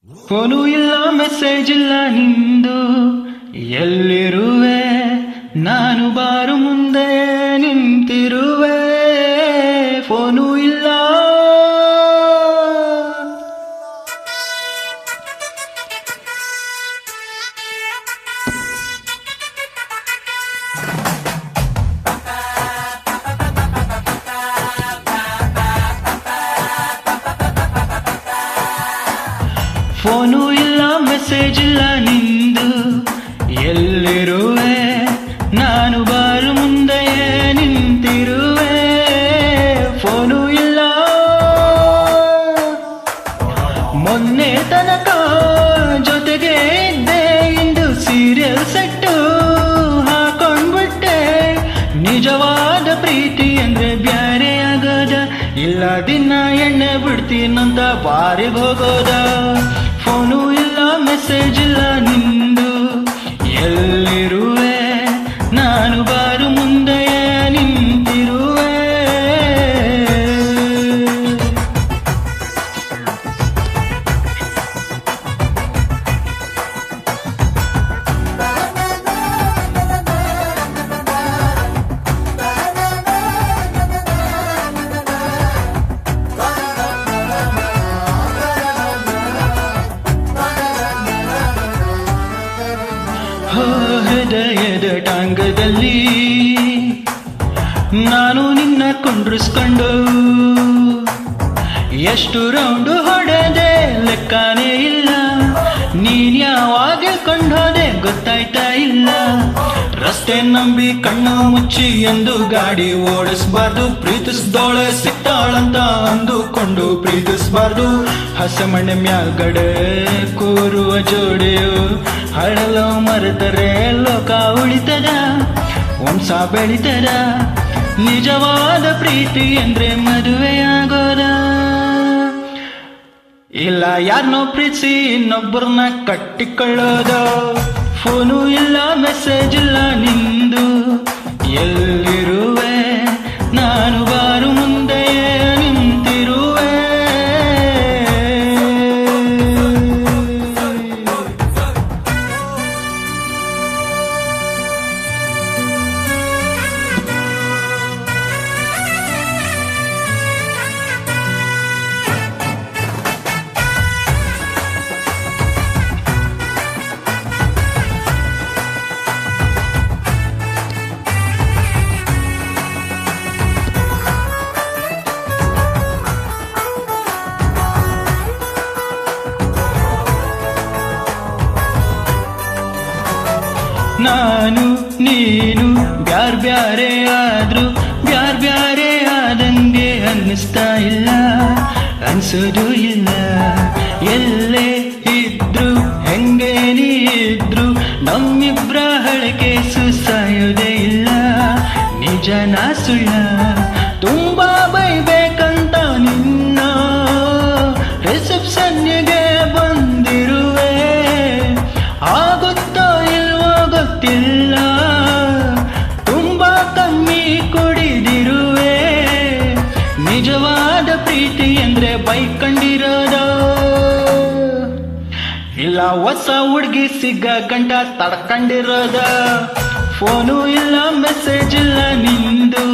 Phone ಇಲ್ಲ message ಇಲ್ಲ ನಿಂದು, ಎಲ್ಲಿರುವೆ ನಾನು ಬಾರು ಮುಂದೆ ನಿಂತಿರುವೆ. ಫೋನು ಇಲ್ಲ ಫೋನು ಇಲ್ಲ ಮೆಸೇಜ್ ಇಲ್ಲ ನಿಂದು, ಎಲ್ಲಿರುವೆ ನಾನು ಬಾರು ಮುಂದೆ ನಿಂತಿರುವೆ. ಫೋನು ಇಲ್ಲ ಮೊನ್ನೆ ತನಕ ಜೊತೆಗೆ ಇದ್ದೆ, ಇಂದು ಸೀರಿಯಲ್ ಸೆಟ್ಟು ಹಾಕೊಂಡ್ಬಿಟ್ಟೆ. ನಿಜವಾದ ಪ್ರೀತಿ ಅಂದ್ರೆ ಬ್ಯಾರೆ ಆಗೋದ, ಇಲ್ಲ ದಿನ ಎಣ್ಣೆ ಬಿಡ್ತೀನಂತ ಬಾರಿಗೆ ಹೋಗೋದ. ಫೋನು ಇಲ್ಲ ಮೆಸೇಜ್ ಇಲ್ಲ ನಿಂದು, ಎಲ್ಲಿರುವೆ ನಾನು ಬಾರು ಮುಂದೆ ನಿಂತಿರುವೆ. ಹೃದಯದ ಟಾಂಗದಲ್ಲಿ ನಾನು ನಿನ್ನ ಕುಂಡ್ರಿಸ್ಕೊಂಡು ಎಷ್ಟು ರೌಂಡು ಹೊಡೆದೆ ಲೆಕ್ಕನೇ ಇಲ್ಲ. ನೀನ್ ಯಾವಾಗ ಕೊಂಡೋದೆ ಗೊತ್ತಾಯ್ತಾ ಇಲ್ಲ. ರಸ್ತೆ ನಂಬಿ ಕಣ್ಣು ಮುಚ್ಚಿ ಎಂದು ಗಾಡಿ ಓಡಿಸ್ಬಾರ್ದು. ಪ್ರೀತಿಸ್ದೋಳೆ ಸಿಕ್ತಾಳಂತ ಅಂದುಕೊಂಡು ಪ್ರೀತಿಸ್ಬಾರ್ದು. ಹಸಮಣ್ಣೆ ಮ್ಯಾಲ್ಗಡೆ ಕೂರುವ ಜೋಡಿಯು ಹಳಲು ಮರೆತರೆ ಲೋಕ ಉಳಿತದ, ವಂಶ ಬೆಳಿತದ. ನಿಜವಾದ ಪ್ರೀತಿ ಅಂದ್ರೆ ಮದುವೆಯಾಗೋದ, ಇಲ್ಲ ಯಾರನ್ನೋ ಪ್ರೀತಿಸಿ ಇನ್ನೊಬ್ಬರನ್ನ ಕಟ್ಟಿಕೊಳ್ಳೋದ. ಫೋನು ಇಲ್ಲ ಮೆಸೇಜ್ ಇಲ್ಲ ನಿಂದು, ಎಲ್ಲಿರುವೆ ನಾನು ಬಾರು ಮುಂದೆ ನಿಂತಿರುವೆ. ನಾನು ನೀನು ಬ್ಯಾರ್ಬ್ಯಾರೆ ಆದ್ರು ಬ್ಯಾರ್ಬ್ಯಾರೆ ಆದಂಗೆ ಅನ್ನಿಸ್ತಾ ಇಲ್ಲ, ಅನ್ಸೋದು ಇಲ್ಲ. ಎಲ್ಲೇ ಇದ್ರು ಹೆಂಗೆ ನೀ ಇದ್ರು ನಮ್ಮಿಬ್ರ ಹಳಕೆ ಸುಸಾಯೋದೇ ಇಲ್ಲ. ನಿಜನ ಸುಳ್ಳ ತುಂಬಾ ಬೈಬೇಕಂತ ನಿನ್ನ ರಿಸೆಪ್ಷನ್ಗೆ ಬಂದಿರುವೆ. ಆಗುತ್ತೋ ಇಲ್ವೋ ಗೊತ್ತಿಲ್ಲ, ತುಂಬಾ ಕಮ್ಮಿ ಕುಡಿದಿರುವೆ. ನಿಜವಾದ ಪ್ರೀತಿ ಅಂದ್ರೆ ಬೈಕ್ ಕಂಡಿರೋದ, ಇಲ್ಲ ಹೊಸ ಹುಡುಗಿ ಸಿಗ ಗಂಟ ತಡ್ಕೊಂಡಿರೋದ. ಫೋನು ಇಲ್ಲ ಮೆಸೇಜ್ ಇಲ್ಲ ನಿಂದು,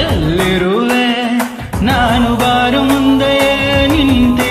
ಎಲ್ಲಿರುವೆ ನಾನು ಬಾರು ಮುಂದೆ ನಿಂತೆ